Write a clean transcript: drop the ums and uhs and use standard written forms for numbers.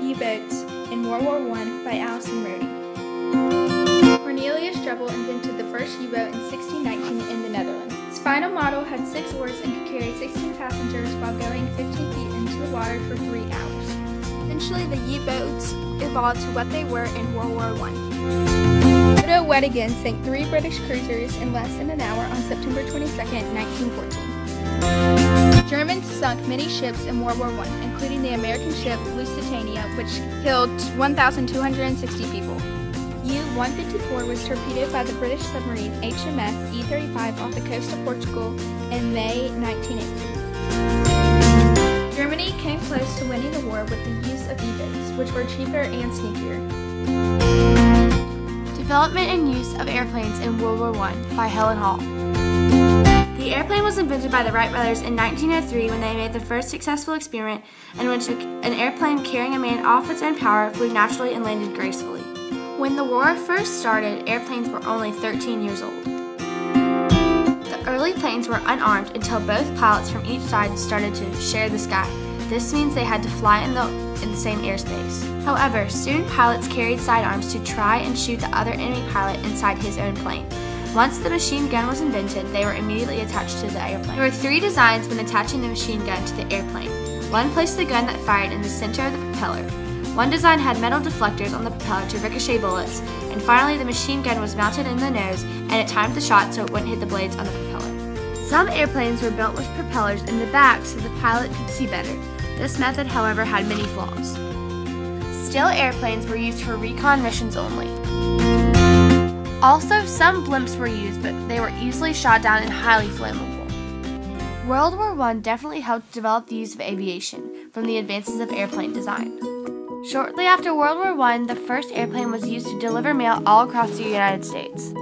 U-boats in World War I by Allison Rody. Cornelius Drebbel invented the first U-boat in 1619 in the Netherlands. Its final model had 6 oars and could carry 16 passengers while going 15 feet into the water for 3 hours. Eventually, the U-boats evolved to what they were in World War I. Widow Weddigen sank 3 British cruisers in less than an hour on September 22, 1914. Germans sunk many ships in World War I, including the American ship Lusitania, which killed 1,260 people. U-154 was torpedoed by the British submarine HMS E-35 off the coast of Portugal in May 1918. Germany came close to winning the war with the use of U-boats, which were cheaper and sneakier. Development and use of airplanes in World War I by Helen Hall. The airplane was invented by the Wright brothers in 1903 when they made the first successful experiment in which an airplane carrying a man off its own power flew naturally and landed gracefully. When the war first started, airplanes were only 13 years old. The early planes were unarmed until both pilots from each side started to share the sky. This means they had to fly in the same airspace. However, soon pilots carried sidearms to try and shoot the other enemy pilot inside his own plane. Once the machine gun was invented, they were immediately attached to the airplane. There were 3 designs when attaching the machine gun to the airplane. One placed the gun that fired in the center of the propeller. One design had metal deflectors on the propeller to ricochet bullets, and finally the machine gun was mounted in the nose and it timed the shot so it wouldn't hit the blades on the propeller. Some airplanes were built with propellers in the back so the pilot could see better. This method, however, had many flaws. Still airplanes were used for recon missions only. Also, some blimps were used, but they were easily shot down and highly flammable. World War I definitely helped develop the use of aviation from the advances of airplane design. Shortly after World War I, the first airplane was used to deliver mail all across the United States.